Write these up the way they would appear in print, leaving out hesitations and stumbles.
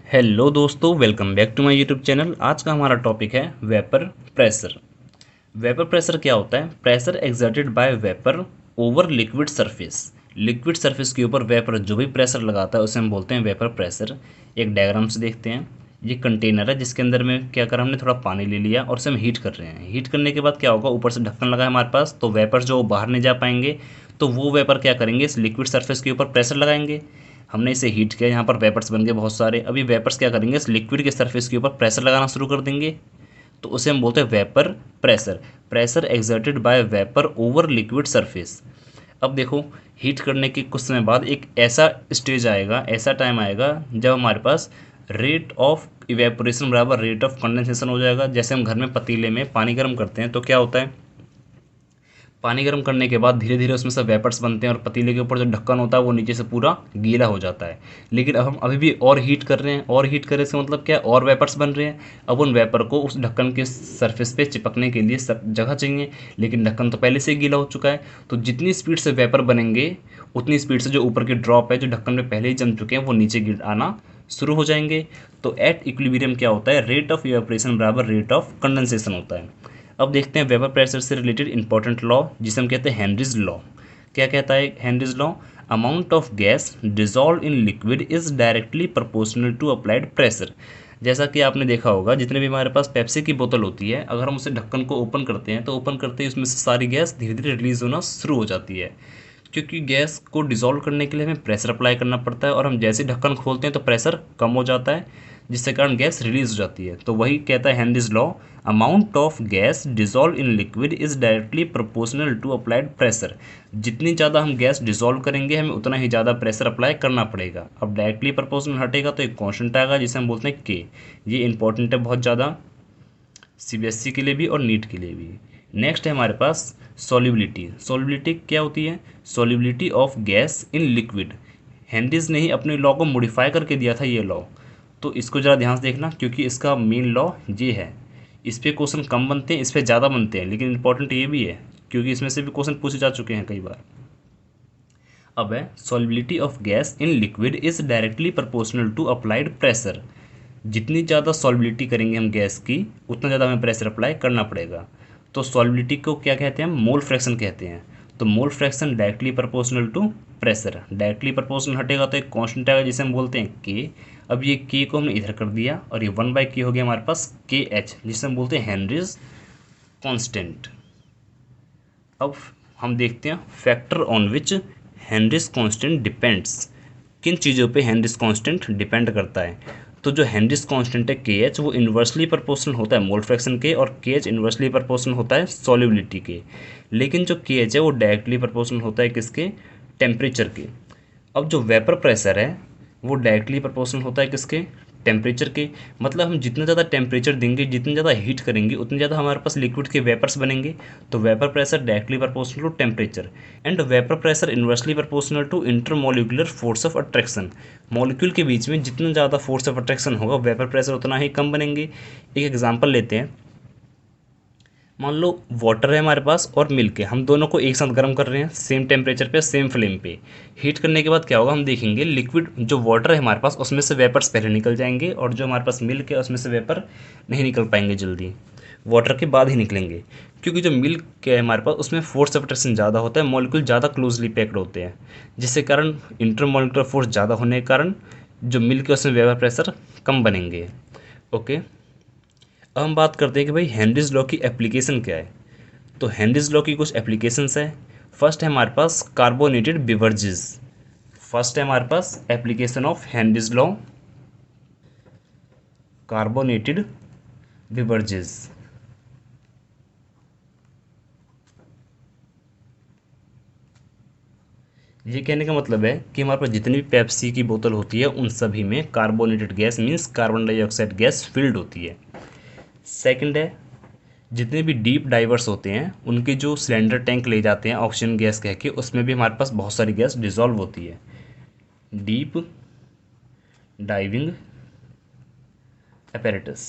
Hello दोस्तों, welcome back to my YouTube channel. आज का हमारा टॉपिक है वेपर प्रेशर। वेपर प्रेशर क्या होता है? Pressure exerted by vapour over liquid surface. Liquid surface के ऊपर वेपर जो भी प्रेशर लगाता है उसे हम बोलते हैं वेपर प्रेशर। एक डायग्राम से देखते हैं। ये कंटेनर है जिसके अंदर में क्या करा हमने, थोड़ा पानी ले लिया और उसे हम हीट कर रहे हैं। हीट करने के बाद क्या होगा, ऊपर से ढक्कन लगा है हमारे पास, तो वेपर जो बाहर नहीं जा पाएंगे। तो वो वेपर क्या करेंगे, इस लिक्विड सरफेस के ऊपर प्रेशर लगाएंगे। हमने इसे हीट किया, यहाँ पर वेपर्स बन गए बहुत सारे। अभी वेपर्स क्या करेंगे, इस लिक्विड के सरफेस के ऊपर प्रेशर लगाना शुरू कर देंगे। तो उसे हम बोलते हैं vapour pressure. Pressure exerted by vapour over liquid surface. अब देखो, हीट करने के कुछ समय बाद एक ऐसा स्टेज आएगा, ऐसा टाइम आएगा जब हमारे पास रेट ऑफ इवेपोरेशन बराबर रेट ऑफ कंडेंसेशन हो जाएगा। जैसे हम घर में पतीले में पानी गर्म करते हैं तो क्या होता है, पानी गर्म करने के बाद धीरे धीरे उसमें से वेपर्स बनते हैं और पतीले के ऊपर जो ढक्कन होता है वो नीचे से पूरा गीला हो जाता है। लेकिन अब हम अभी भी और हीट कर रहे हैं, और हीट करने से मतलब क्या है, और वेपर्स बन रहे हैं। अब उन वेपर को उस ढक्कन के सरफेस पे चिपकने के लिए जगह चाहिए, लेकिन ढक्कन तो पहले से ही गीला हो चुका है। तो जितनी स्पीड से वेपर बनेंगे उतनी स्पीड से जो ऊपर के ड्रॉप है, जो ढक्कन में पहले ही जम चुके हैं, वो नीचे गिर आना शुरू हो जाएंगे। तो एट इक्विलिब्रियम क्या होता है, रेट ऑफ इवेपोरेशन बराबर रेट ऑफ कंडेंसेशन होता है। अब देखते हैं वेपर प्रेशर से रिलेटेड इंपॉर्टेंट लॉ, जिसे हम कहते हैं हेनरीज लॉ। क्या कहता है Henry's law? Amount of gas dissolve in liquid is directly proportional to applied pressure. जैसा कि आपने देखा होगा, जितने भी हमारे पास पेप्सी की बोतल होती है, अगर हम उसे ढक्कन को ओपन करते हैं तो ओपन करते ही उसमें से सारी गैस धीरे धीरे रिलीज होना शुरू हो जाती है। क्योंकि गैस को डिसॉल्व करने के लिए हमें प्रेशर अप्लाई करना पड़ता है, और हम जैसे ही ढक्कन खोलते हैं तो प्रेशर कम हो जाता है, जिससे कारण गैस रिलीज हो जाती है। तो वही कहता है Henry's law, amount of gas dissolve in liquid is directly proportional to applied pressure. जितनी ज़्यादा हम गैस डिसॉल्व करेंगे हमें उतना ही ज़्यादा प्रेशर अप्लाई करना पड़ेगा। अब डायरेक्टली प्रोपोर्शनल हटेगा तो एक कॉन्स्टेंट आएगा जिसे हम बोलते हैं के। ये इंपॉर्टेंट है बहुत ज़्यादा, सीबीएसई के लिए भी और नीट के लिए भी। नेक्स्ट है हमारे पास सॉल्युबिलिटी। सॉल्युबिलिटी क्या होती है? Solubility of gas in liquid. Henrys ने ही अपने लॉ को मॉडिफाई करके दिया था ये लॉ। तो इसको ज़रा ध्यान से देखना, क्योंकि इसका मेन लॉ ये है। इस पे क्वेश्चन कम बनते हैं, इस पे ज़्यादा बनते हैं, लेकिन इंपॉर्टेंट ये भी है क्योंकि इसमें से भी क्वेश्चन पूछे जा चुके हैं कई बार। अब है solubility of gas in liquid is directly proportional to applied pressure. जितनी ज़्यादा सॉल्युबिलिटी करेंगे हम गैस की, उतना ज़्यादा हमें प्रेशर अप्लाई करना पड़ेगा। तो सॉल्युबिलिटी को क्या कहते हैं हम? मोल फ्रैक्शन कहते हैं। तो mole fraction directly proportional to pressure. Directly proportional हटेगा तो एक कांस्टेंट आएगा जिसे हम बोलते हैं के। अब ये के को हमने इधर कर दिया और ये 1/k हो गया हमारे पास के एच, जिसे हम बोलते हैं हेनरीज कांस्टेंट। अब हम देखते हैं factor on which Henrys constant depends. किन चीज़ों पे हेनरीज कांस्टेंट डिपेंड करता है? तो जो हेनरीज कांस्टेंट है के एच, वो इन्वर्सली प्रोपोर्शनल होता है मोल फ्रैक्शन के, और के एच इन्वर्सली प्रोपोर्शनल होता है सॉल्युबिलिटी के। लेकिन जो के एच है वो डायरेक्टली प्रोपोर्शनल होता है किसके? टेम्परेचर के। अब जो वेपर प्रेशर है वो डायरेक्टली प्रोपोर्शनल होता है किसके? टेम्परेचर के। मतलब हम जितना ज़्यादा टेम्परेचर देंगे, जितनी ज़्यादा हीट करेंगे, उतनी ज़्यादा हमारे पास लिक्विड के वेपर्स बनेंगे। तो vapour pressure directly proportional to temperature, and vapour pressure inversely proportional to intermolecular force of attraction. Molecule के बीच में जितना ज़्यादा फोर्स ऑफ अट्रैक्शन होगा, वेपर प्रेशर उतना ही कम बनेंगे। एक एग्जांपल लेते हैं। मान लो वाटर है हमारे पास और मिल्क है, हम दोनों को एक साथ गर्म कर रहे हैं, सेम टेम्परेचर पे, सेम फ्लेम पे। हीट करने के बाद क्या होगा, हम देखेंगे लिक्विड जो वाटर है हमारे पास उसमें से वेपर्स पहले निकल जाएंगे, और जो हमारे पास मिल्क है उसमें से वेपर नहीं निकल पाएंगे जल्दी, वाटर के बाद ही निकलेंगे। क्योंकि जो मिल्क है हमारे पास उसमें फोर्स ऑफ अट्रैक्शन ज़्यादा होता है, मॉलिक्यूल ज़्यादा क्लोजली पैक्ड होते हैं, जिसके कारण इंटरमोलिकुलर फोर्स ज़्यादा होने के कारण जो मिल्क है उसमें वेपर प्रेशर कम बनेंगे। ओके। अब हम बात करते हैं कि भाई हेनरीज लॉ की एप्लीकेशन क्या है। तो हेनरीज लॉ की कुछ एप्लीकेशंस है। फर्स्ट है हमारे पास कार्बोनेटेड बिवरेजेस। फर्स्ट है हमारे पास application of Henry's law, carbonated beverages. ये कहने का मतलब है कि हमारे पास जितनी भी पेप्सी की बोतल होती है उन सभी में carbonated gas means carbon dioxide gas filled होती है। सेकंड है, जितने भी डीप डाइवर्स होते हैं उनके जो सिलेंडर टैंक ले जाते हैं ऑक्सीजन गैस कह के, उसमें भी हमारे पास बहुत सारी गैस डिजॉल्व होती है। डीप डाइविंग apparatus,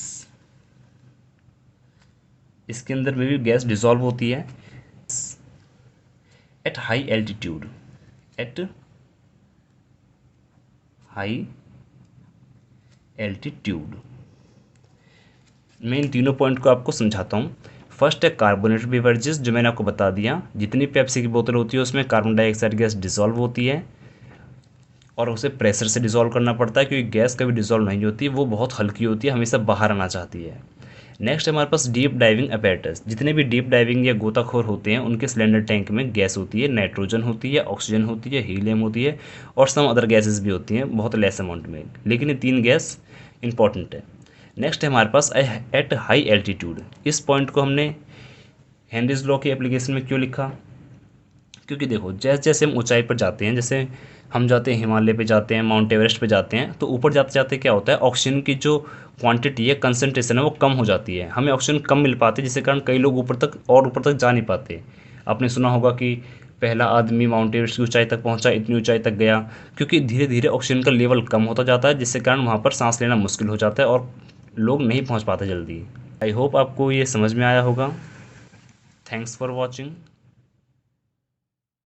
इसके अंदर में भी गैस डिजॉल्व होती है। At high altitude, at high altitude. मैं इन तीनों पॉइंट को आपको समझाता हूँ। फर्स्ट है कार्बोनेटेड बेवरेजेस, जो मैंने आपको बता दिया, जितनी पेप्सी की बोतल होती है उसमें कार्बन डाइऑक्साइड गैस डिसॉल्व होती है और उसे प्रेशर से डिसॉल्व करना पड़ता है, क्योंकि गैस कभी डिसॉल्व नहीं होती, वो बहुत हल्की होती है, हमेशा बाहर आना चाहती है। नेक्स्ट हमारे पास डीप डाइविंग अपैरेटस। जितने भी डीप डाइविंग या गोताखोर होते हैं उनके सिलेंडर टैंक में गैस होती है, नाइट्रोजन होती है, ऑक्सीजन होती है, हीलियम होती है और सम अदर गैसेस भी होती हैं बहुत लेस अमाउंट में, लेकिन ये 3 गैस इंपॉर्टेंट है। नेक्स्ट है हमारे पास एट हाई एल्टीट्यूड। इस पॉइंट को हमने हेनरीज लॉ की एप्लीकेशन में क्यों लिखा, क्योंकि देखो जैसे जैसे हम ऊंचाई पर जाते हैं, जैसे हम जाते हैं हिमालय पे जाते हैं, माउंट एवरेस्ट पे जाते हैं, तो ऊपर जाते जाते क्या होता है, ऑक्सीजन की जो क्वांटिटी है, कंसंट्रेशन है, वो कम हो जाती है, हमें ऑक्सीजन कम मिल पाती है, जिसके कारण कई लोग ऊपर तक जा नहीं पाते। आपने सुना होगा कि पहला आदमी माउंट एवरेस्ट की ऊंचाई तक पहुंचा, इतनी ऊंचाई तक गया, क्योंकि धीरे धीरे ऑक्सीजन का लेवल कम होता जाता है, जिसके कारण वहाँ पर सांस लेना मुश्किल हो जाता है और लोग नहीं पहुँच पाते जल्दी। आई होप आपको ये समझ में आया होगा। Thanks for watching.